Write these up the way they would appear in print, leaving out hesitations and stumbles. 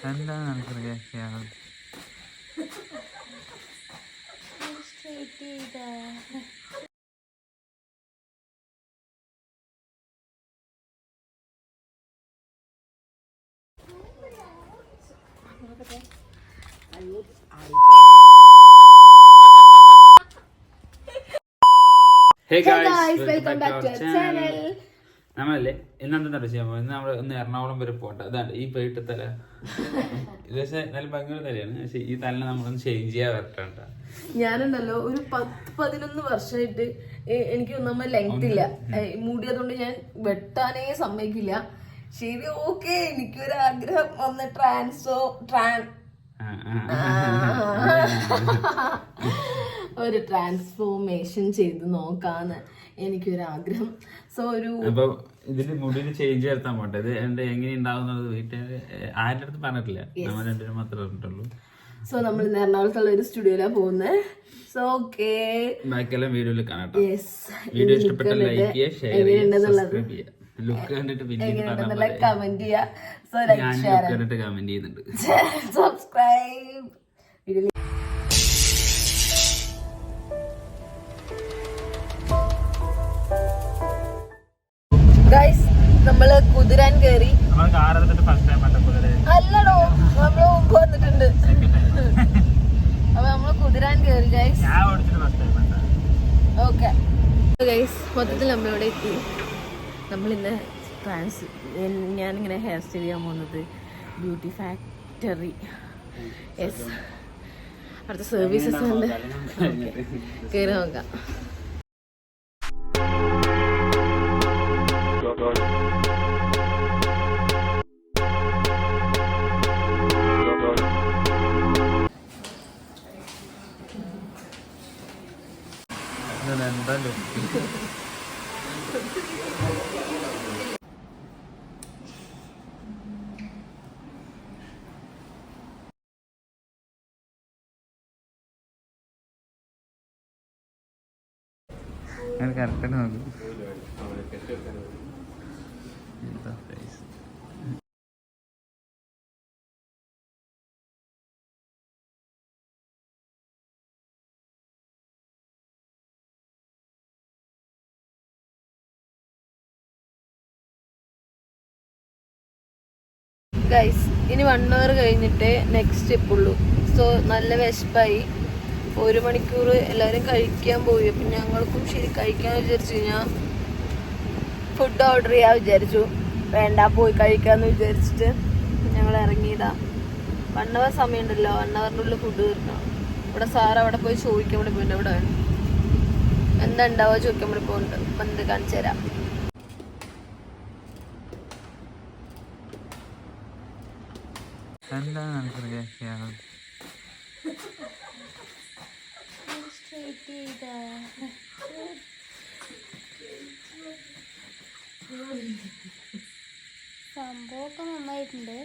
എന്താണ് നമുക്ക് റിയാക്ട് ചെയ്യാറ്? Hey guys, welcome back to our channel. നമ്മളല്ലേ ഇന്നെന്താ ചെയ്യാൻ പോകുന്നത്? നമ്മൾ ഒന്ന് എറണാകുളം വരെ പോട്ടെ. അതാണ് ഈ പോയിട്ട് തല ഇത് പക്ഷേ നല്ല ഭംഗിയുള്ള തലയാണ്. പക്ഷെ ഈ തല നമ്മളൊന്ന് ചേഞ്ച് ചെയ്യാൻ വരട്ടണ്ട. ഞാനുണ്ടല്ലോ ഒരു 10-11 വർഷമായിട്ട് എനിക്ക് ഒന്നും ലെങ്ത് ഇല്ല, മൂടിയതുകൊണ്ട് ഞാൻ വെട്ടാനേ സമ്മതിക്കില്ല. ശരി, ഓക്കെ, എനിക്കൊരു ആഗ്രഹം ഒന്ന് ഒരു ട്രാൻസ്ഫോർമേഷൻ ചെയ്ത് നോക്കാന്ന് എനിക്കൊരാഗ്രഹം. സോ അപ്പൊ ഇതിന്റെ മുടിയിൽ ചേഞ്ച് വരുത്താൻ പോട്ടെ. ഇത് എന്റെ എങ്ങനെ ഉണ്ടാവുന്നത് വീട്ടുകാര് ആരുടെ അടുത്ത് പറഞ്ഞിട്ടില്ല, നമ്മൾ രണ്ടുപേരും മാത്രമേ പറഞ്ഞിട്ടുള്ളൂ. സോ നമ്മൾ ഇന്ന് എറണാകുളത്തുള്ള ഒരു സ്റ്റുഡിയോയിലാണ് പോകുന്നത്. സോ ഓക്കെ, ബാക്കിയെല്ലാം വീഡിയോയിൽ കാണാം. വീഡിയോ ഇഷ്ടപ്പെട്ടാൽ ലൈക്ക് ചെയ്യുക, ഷെയർ ചെയ്യുക, സബ്സ്ക്രൈബ് ചെയ്യുക. ലുക്ക് കണ്ടിട്ട് പിന്നെ കമന്റ് ചെയ്യുക. സോ ലൈക്ക് ഷെയർ കണ്ടിട്ട് കമന്റ് ചെയ്യുന്നുണ്ട്. സബ്സ്ക്രൈബ്. ഗൈസ്, നമ്മള് കുതിരാൻ കയറി. അല്ലടോ, നമ്മള് മുമ്പ് വന്നിട്ടുണ്ട്. അപ്പൊ നമ്മള് കുതിരാൻ കയറി ഗൈസ്. ഓക്കെ ഗൈസ്, മൊത്തത്തിൽ നമ്മളിവിടെ എത്തി. നമ്മളിന്ന് ഞാനിങ്ങനെ ഹെയർ സ്റ്റൈൽ ചെയ്യാൻ പോകുന്നത് ബ്യൂട്ടി ഫാക്ടറി. യെസ്, അടുത്ത സർവീസസ് ഉണ്ട്. കയറി നോക്കാം. എന്താ ലുക്ക്? കറക്റ്റായിട്ട് നോക്കും. എന്താ ഫേസ്? ഗൈസ്, ഇനി 1 hour കഴിഞ്ഞിട്ട് നെക്സ്റ്റ് സ്റ്റെപ്പ് ഉള്ളൂ. സോ നല്ല വിശപ്പായി. 1 മണിക്കൂർ എല്ലാവരും കഴിക്കാൻ പോയി. അപ്പം ഞങ്ങൾക്കും ശരി കഴിക്കാമെന്ന് വിചാരിച്ചു. ഞാൻ ഫുഡ് ഓർഡർ ചെയ്യാൻ വിചാരിച്ചു. വേണ്ട, പോയി കഴിക്കാമെന്ന് വിചാരിച്ചിട്ട് ഞങ്ങൾ ഇറങ്ങിയതാ. 1 hour സമയമുണ്ടല്ലോ, 1 hour'നുള്ളിൽ ഫുഡ് തീർക്കണം. ഇവിടെ സാറ് അവിടെ പോയി ചോദിക്കാൻ വേണ്ടി പോയിട്ടുണ്ട്. അവിടെ എന്താ ഉണ്ടാവുക ചോദിക്കാൻ വേണ്ടി പോകുന്നുണ്ട്. അപ്പം എന്ത് കാണിച്ചു തരാം. എന്താണ് നമുക്ക് റിയാക്ട് ചെയ്യാറ്? സംഭവമൊക്കെ നന്നായിട്ടുണ്ട്.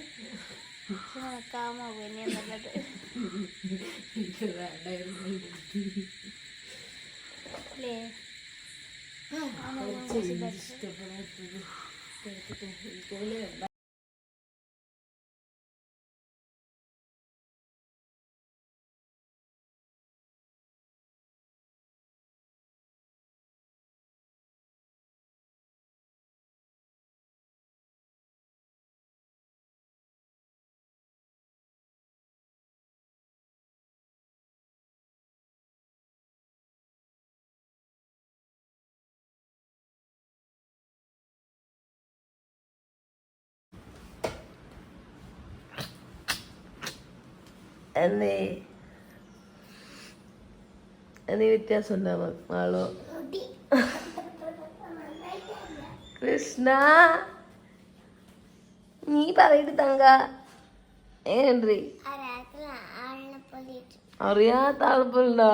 നടക്കാമോ പിന്നെ എന്നുള്ളത് അല്ലേ? എന്നീ വ്യത്യാസം ഉണ്ടാവും ആളോ. കൃഷ്ണ, നീ പറയിട്ട് തങ്ക എങ്ങനെയുണ്ട്? അറിയാത്ത ആൾപ്പുണ്ടോ?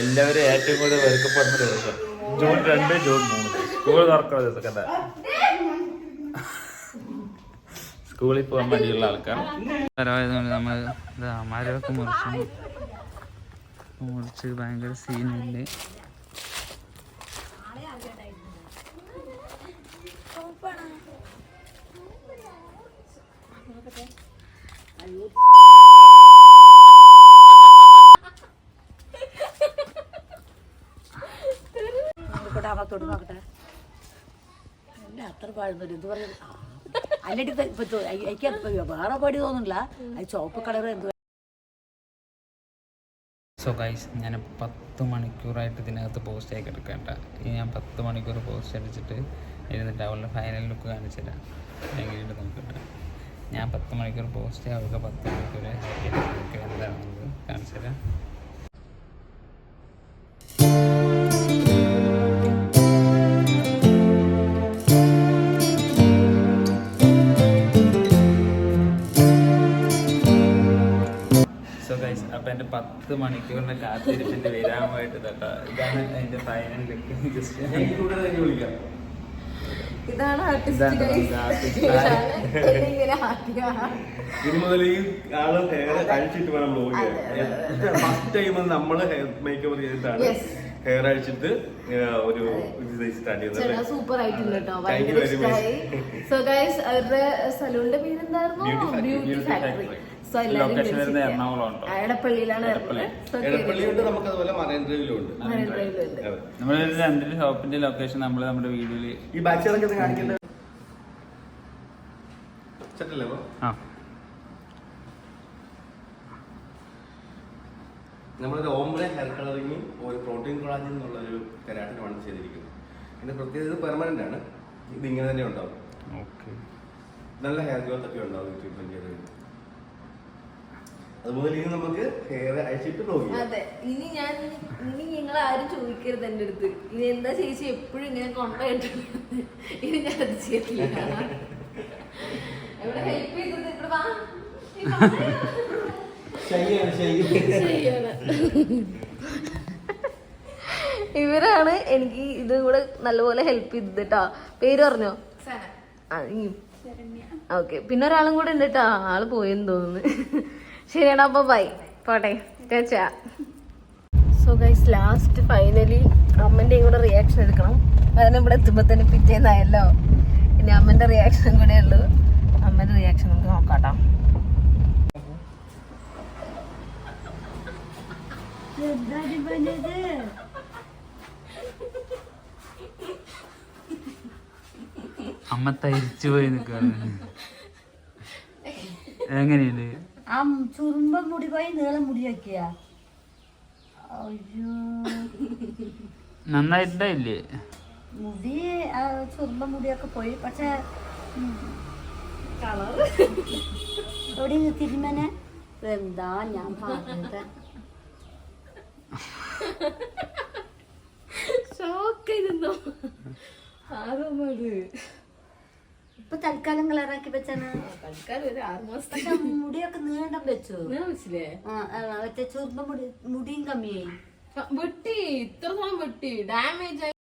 എല്ലാവരും ഏറ്റവും കൂടുതൽ വെറുക്കപ്പെടുന്ന ദിവസം ജൂൺ 2, ജൂൺ 3 സ്കൂൾ തുറക്കുന്ന ദിവസം. കണ്ട, സ്കൂളിൽ പോകാൻ വേണ്ടിയുള്ള ആൾക്കാർ പരമായതുകൊണ്ട് നമ്മൾ മരമൊക്കെ മുറിച്ച് ഭയങ്കര സീനുണ്ട്. നോക്കട്ടെ അല്ല അത്ര പാടുന്നില്ല ഇത് പറയുന്നത് അല്ലടി ഇപ്പൊ വേറെ പാടി തോന്നുന്നില്ല അത് ചുവപ്പ് കളർ എന്ത്. സോ ഗൈസ് ഞാൻ 10 മണിക്കൂറായിട്ട് ഇതിനകത്ത് പോസ്റ്റ് ആക്കി എടുക്കേണ്ട. ഇനി ഞാൻ 10 മണിക്കൂർ പോസ്റ്റ് അടിച്ചിട്ട് ഇരുന്നിട്ട് അവളുടെ ഫൈനൽ ലുക്ക് കാണിച്ചു തരാം. എങ്ങനെയുണ്ട് നോക്കട്ടെ. ഞാൻ 10 മണിക്കൂർ പോസ്റ്റ് അവൾക്ക് 10 മണിക്കൂർ എന്താണെന്നത് കാണിച്ചു തരാം. അപ്പം എൻ്റെ 10 മണിക്കൂറിൻ്റെ കാത്തിരിപ്പിൻ്റെ വിരാമമായിട്ട് തട്ടാ ഇതാണ് അതിൻ്റെ ഫൈനൽ ലുക്ക്. ജസ്റ്റ് വിളിക്കാം. ഇതാണ് ഇനി മുതൽ ഈ ആള് ഹെയർ അഴിച്ചിട്ട് വേണം ബ്ലോഗ് ചെയ്യാൻ. ഫസ്റ്റ് ടൈം നമ്മള് മേക്കപ്പ് ചെയ്തിട്ടാണ് ഹെയർ അഴിച്ചിട്ട് ഒരു സ്റ്റാർട്ട് ചെയ്തത്. സൂപ്പർ ആയിട്ടുണ്ട് കേട്ടോ, ഭയങ്കര ഇഷ്ടമായി. സോ ഗൈസ് അവരുടെ സലൂണിന്റെ പേരെന്തായിരുന്നു? Beauty factory. സോ എല്ലാവരും എടപ്പള്ളിയിലാണ്. എടപ്പള്ളിയുണ്ട്, നമുക്ക് അതുപോലെ മറൈൻ ഡ്രൈവിലുണ്ട്. നമ്മുടെ രണ്ടിന്റെ ഷോപ്പിന്റെ ലൊക്കേഷൻ നമ്മൾ നമ്മുടെ വീഡിയോയില് ഈ ബാക്ക് സൈഡൊക്കെ കാണിക്കേണ്ടത് സെറ്റല്ലേ? നമ്മളൊരു ഓംബ്രെ ഹെയർ കളറിങ്ങും ഒരു പ്രോട്ടീൻ കൊളാജൻ എന്നുള്ളൊരു കരാട്ടിനുമാണ് ചെയ്തിരിക്കുന്നത്. ഇതിന്റെ പ്രത്യേകത ഇത് പെർമനന്റ് ആണ്, ഇത് ഇങ്ങനെ തന്നെ ഉണ്ടാവും. നല്ല ഹെയർ ഗ്രോത്ത് ഒക്കെ ഉണ്ടാവും ട്രീറ്റ്മെന്റ് ചെയ്ത്. അതുപോലെ ഇനി നമുക്ക് ഹെയർ അഴിച്ചിട്ട് നോക്കി. അതെ, ഇനി നിങ്ങൾ ആരും ചോദിക്കരുത് എൻ്റെ അടുത്ത് ഇനി എന്താ ചേച്ചി എപ്പോഴും ഇങ്ങനെ കൊണ്ടുപോയിട്ടുണ്ട്. ഇനി ഞാൻ അത് ചെയ്യത്തില്ല. ഇവിടെ ഹെൽപ്പ് ചെയ്തത് ഇവിടെ വാ. ഇവരാണ് എനിക്ക് ഇത് കൂടെ നല്ലപോലെ ഹെൽപ്പ് ചെയ്തത് കേട്ടോ. പേര് പറഞ്ഞോ? ഓക്കെ, പിന്നെ ഒരാളും കൂടെ ഉണ്ട് കേട്ടോ. ആള് പോയെന്ന് തോന്നുന്നു. ശരിയാണ്, അപ്പൊ ബൈ, പോട്ടെ. സോ ഗൈസ് ലാസ്റ്റ് ഫൈനലി അമ്മന്റെയും കൂടെ റിയാക്ഷൻ എടുക്കണം. അതിന് ഇവിടെ എത്തുമ്പോ തന്നെ പിറ്റേന്നായല്ലോ. ഇനി അമ്മന്റെ റിയാക്ഷൻ കൂടെ ഉള്ളു. അമ്മന്റെ റിയാക്ഷൻ നമുക്ക് നോക്കാട്ടോ. അമ്മ തരിച്ചു പോയി നിൽക്കാണ്. എങ്ങനെയുണ്ട്? ആ ചുരുമ്പ മുടി പോയി നീളം മുടിയാക്കിയ നന്നായിട്ടില്ലേ മുടി? ചുരുമ്പ മുടിയൊക്കെ പോയി, പക്ഷെ കളർ എവിടെ തിരുമനെ എന്താ ഞാൻ പറഞ്ഞത്. ഷോക്കായിരുന്നോ? ഇപ്പൊ തൽക്കാലം കളറാക്കി വെച്ചാണ്. തൽക്കാലം ഒരു 6 മാസം. പക്ഷെ മുടിയൊക്കെ നീളം വെച്ചു. മനസ്സിലേ മറ്റേ ചുരുമ്പ മുടിയും കമ്മിയായി. വെട്ടി, ഇത്ര വെട്ടി ഡാമേജ് ആയി.